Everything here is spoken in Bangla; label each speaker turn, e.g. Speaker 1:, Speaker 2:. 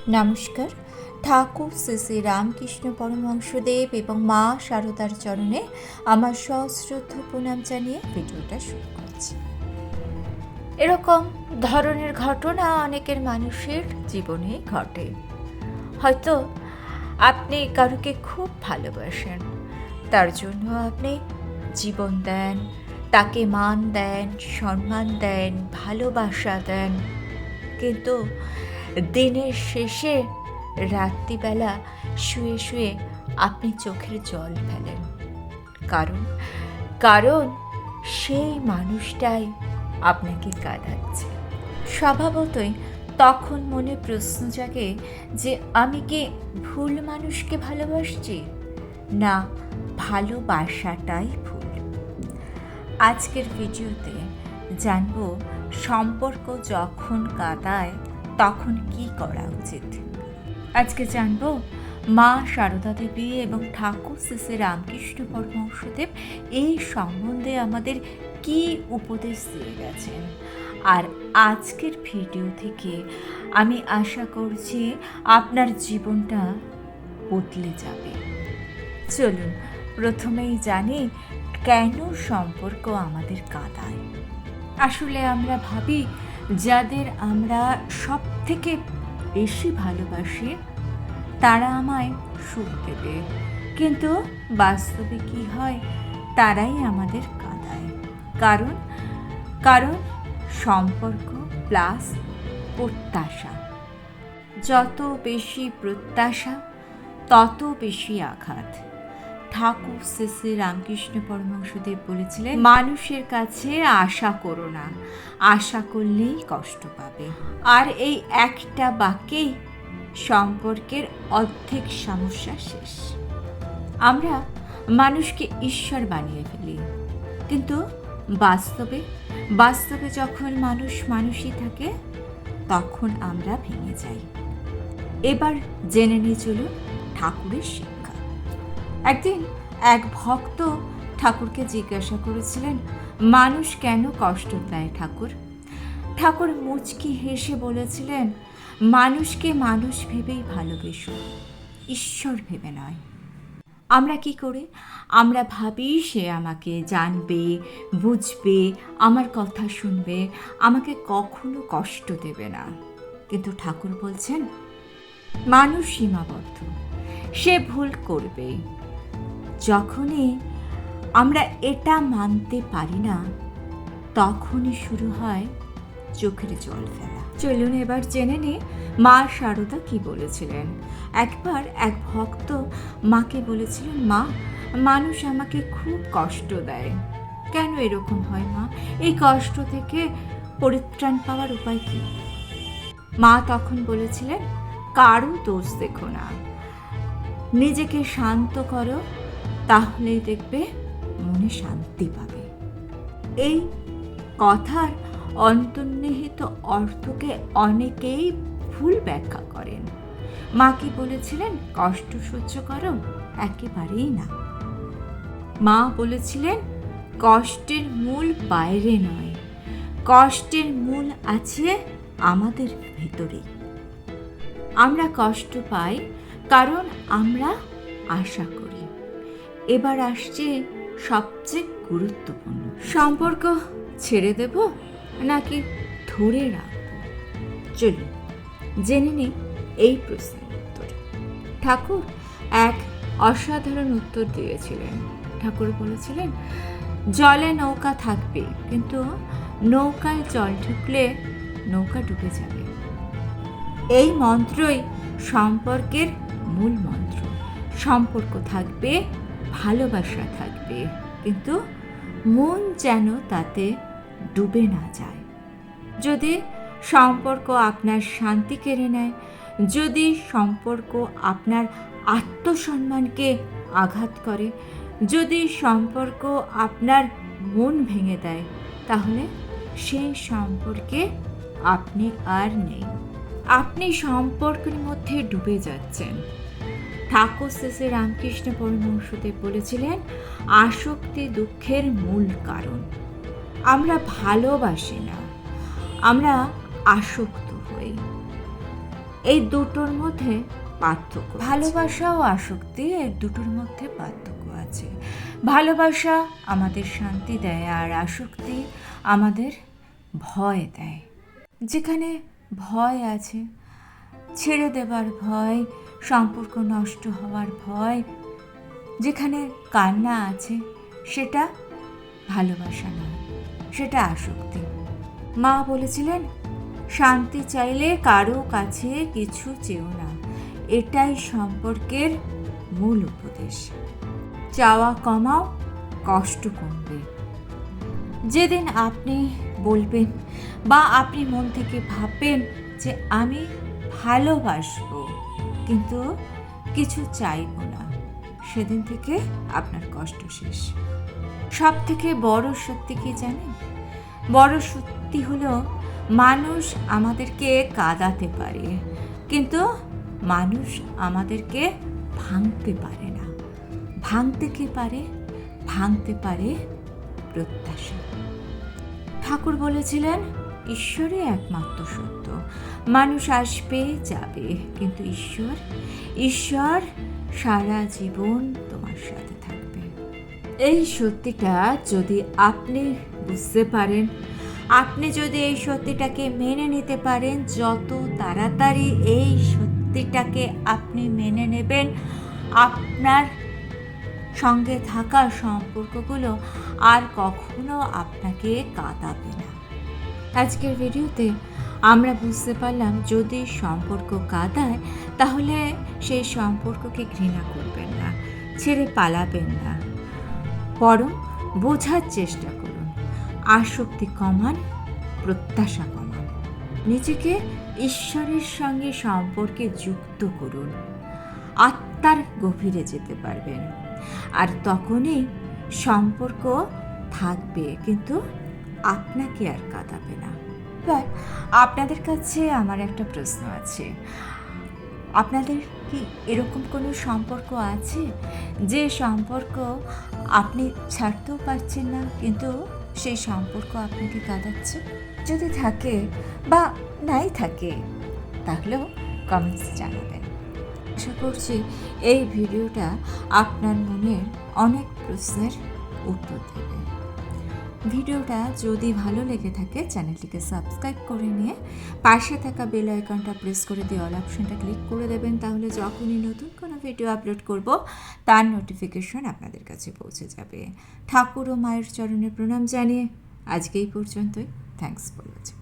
Speaker 1: নমস্কার। ঠাকুর শ্রী শ্রী রামকৃষ্ণ পরমহংসদেব এবং মা শারদার চরণে আমার সশ্রদ্ধ প্রণাম জানিয়ে ভিডিওটা শুরু করছি। এরকম ধরনের ঘটনা অনেকের মানুষের জীবনে ঘটে। হয়তো আপনি কারোকে খুব ভালোবাসেন, তার জন্য আপনি জীবন দেন, তাকে মান দেন, সম্মান দেন, ভালোবাসা দেন, কিন্তু দিনের শেষে রাত্রিবেলা শুয়ে শুয়ে আপনি চোখের জল ফেলেন। কারণ সেই মানুষটাই আপনাকে কাঁদাচ্ছে। স্বভাবতই তখন মনে প্রশ্ন জাগে যে আমি কি ভুল মানুষকে ভালোবাসছি, না ভালোবাসাটাই ভুল। আজকের ভিডিওতে জানবো সম্পর্ক যখন কাঁদায় তখন কি করা উচিত। আজকে জানবো মা শারদা দেবী এবং ঠাকুর শ্রী শ্রী রামকৃষ্ণ পরমহংসদেব এই সম্বন্ধে আমাদের কি উপদেশ দিয়ে গেছেন। আর আজকের ভিডিও থেকে আমি আশা করছি আপনার জীবনটা বদলে যাবে। চলুন প্রথমেই জানি কেন সম্পর্ক আমাদের কাঁদায়। আসলে আমরা ভাবি যাদের আমরা সব থেকে বেশি ভালোবাসি তারা আমায় সুখ দেবে, কিন্তু বাস্তবে কি হয়, তারাই আমাদের কাঁদায়। কারণ সম্পর্ক প্লাস প্রত্যাশা, যত বেশি প্রত্যাশা তত বেশি আঘাত। ঠাকুর শ্রী শ্রী রামকৃষ্ণ পরমহংসদেব বলেছিলেন, মানুষের কাছে আশা করো না, আশা করলেই কষ্ট পাবে। আর এই একটা বাক্যেই সম্পর্কের অর্ধেক সমস্যা শেষ। আমরা মানুষকে ঈশ্বর বানিয়ে ফেলি, কিন্তু বাস্তবে যখন মানুষই থাকে তখন আমরা ভেঙে যাই। এবার জেনে নিয়ে চলুন ঠাকুরের শিক্ষা। একদিন এক ভক্ত ঠাকুরকে জিজ্ঞাসা করেছিলেন, মানুষ কেন কষ্ট দেয় ঠাকুর? ঠাকুর মুচকি হেসে বলেছিলেন, মানুষকে মানুষ ভেবেই ভালোবেসো, ঈশ্বর ভেবে নয়। আমরা কি করে? আমরা ভাবি সে আমাকে জানবে, বুঝবে, আমার কথা শুনবে, আমাকে কখনো কষ্ট দেবে না। কিন্তু ঠাকুর বলছেন, মানুষ সীমাবদ্ধ, সে ভুল করবে। যখনই আমরা এটা মানতে পারি না, তখনই শুরু হয় চোখের জল ফেলা। চলুন এবার জেনে নে মা শারদা কি বলেছিলেন। একবার এক ভক্ত মাকে বলেছিলেন, মা, মানুষ আমাকে খুব কষ্ট দেয়, কেন এরকম হয় মা? এই কষ্ট থেকে পরিত্রাণ পাওয়ার উপায় কি? মা তখন বলেছিলেন, কারো দোষ দেখো না, নিজেকে শান্ত করো, তাহলেই দেখবে মনে শান্তি পাবে। এই কথার অন্তর্নিহিত অর্থকে অনেকেই ভুল ব্যাখ্যা করেন। মা কি বলেছিলেন, কষ্ট সহ্য করো? একেবারেই না। মা বলেছিলেন, কষ্টের মূল বাইরে নয়, কষ্টের মূল আছে আমাদের ভেতরে। আমরা কষ্ট পাই কারণ আমরা আশা করি। এবার আসছে সবচেয়ে গুরুত্বপূর্ণ, সম্পর্ক ছেড়ে দেব নাকি ধরে রাখবো? চলুন জেনে নিই এই প্রশ্নের উত্তর। ঠাকুর এক অসাধারণ উত্তর দিয়েছিলেন। ঠাকুর বলেছিলেন, জলে নৌকা থাকবে, কিন্তু নৌকায় জল ঢুকলে নৌকা ডুবে যাবে। এই মন্ত্রই সম্পর্কের মূল মন্ত্র। সম্পর্ক থাকবে, ভালোবাসা থাকবে, কিন্তু মন যেন তাতে ডুবে না যায়। যদি সম্পর্ক আপনার শান্তি কেড়ে নেয়, যদি সম্পর্ক আপনার আত্মসম্মানকে আঘাত করে, যদি সম্পর্ক আপনার মন ভেঙে দেয়, তাহলে সেই সম্পর্কে আপনি আর নেই। আপনি সম্পর্কের মধ্যে ডুবে যাচ্ছেন। ঠাকুর শ্রী শ্রী রামকৃষ্ণ পরমহংসদেব বলেছিলেন, আসক্তি দুঃখের মূল কারণ। আমরা ভালোবাসি না, আমরা আসক্ত হই। এই দুটোর মধ্যে পার্থক্য। ভালোবাসা ও আসক্তি এই দুটোর মধ্যে পার্থক্য আছে। ভালোবাসা আমাদের শান্তি দেয় আর আসক্তি আমাদের ভয় দেয়। যেখানে ভয় আছে, ছেড়ে দেবার ভয়, সম্পর্ক নষ্ট হওয়ার ভয়, যেখানে কান্না আছে, সেটা ভালোবাসা নয়, সেটা আসক্তি। মা বলেছিলেন, শান্তি চাইলে কারো কাছে কিছু চেও না, এটাই সম্পর্কের মূল উপদেশ। চাওয়া কমাও, কষ্ট কমবে। যেদিন আপনি বলবেন বা আপনি মন থেকে ভাববেন যে আমি ভালোবাসবো কিন্তু কিছু চাইবো না, সেদিন থেকে আপনার কষ্ট শেষ। সব থেকে বড় সত্যি কি জানেন? বড় সত্যি হলো মানুষ আমাদেরকে কাঁদাতে পারে, কিন্তু মানুষ আমাদেরকে ভাঙতে পারে না। ভাঙতে কে পারে? ভাঙতে পারে প্রত্যাশা। ঠাকুর বলেছিলেন, ঈশ্বরই একমাত্র সত্য। মানুষ আসবে যাবে, কিন্তু ঈশ্বর সারা জীবন তোমার সাথে থাকবে। এই সত্যিটা যদি আপনি বুঝতে পারেন, আপনি যদি এই সত্যিটাকে মেনে নিতে পারেন, যত তাড়াতাড়ি এই সত্যিটাকে আপনি মেনে নেবেন, আপনার সঙ্গে থাকা সম্পর্কগুলো আর কখনো আপনাকে কাঁদাবে না। আজকের ভিডিওতে আমরা বুঝতে পারলাম, যদি সম্পর্ক কাঁদায় তাহলে সেই সম্পর্ককে ঘৃণা করবেন না, ছেড়ে পালাবেন না, বরং বোঝার চেষ্টা করুন। আসক্তি কমান, প্রত্যাশা কমান। নিজেকে ঈশ্বরের সঙ্গে সম্পর্কে যুক্ত করুন, আত্মার গভীরে যেতে পারবেন, আর তখনই সম্পর্ক থাকবে, কিন্তু আপনাকে আর কাঁদাবে না। এবার আপনাদের কাছে আমার একটা প্রশ্ন আছে, আপনাদের কি এরকম কোনো সম্পর্ক আছে যে সম্পর্ক আপনি ছাড়তেও পারছেন না, কিন্তু সেই সম্পর্ক আপনাকে কাঁদাচ্ছে? যদি থাকে বা নাই থাকে, তাহলেও কমেন্টসে জানাবেন। আশা করছি এই ভিডিওটা আপনার মনের অনেক প্রশ্নের উত্তর দেবে। ভিডিওটা যদি ভালো লেগে থাকে, চ্যানেলটিকে সাবস্ক্রাইব করে নিয়ে পাশে থাকা বেল আইকনটা প্রেস করে দিয়ে অল অপশনটা ক্লিক করে দেবেন, তাহলে যখনই নতুন কোনো ভিডিও আপলোড করব তার নোটিফিকেশন আপনাদের কাছে পৌঁছে যাবে। ঠাকুর ও মায়ের চরণে প্রণাম জানিয়ে আজকে এই পর্যন্তই। Thanks for watching.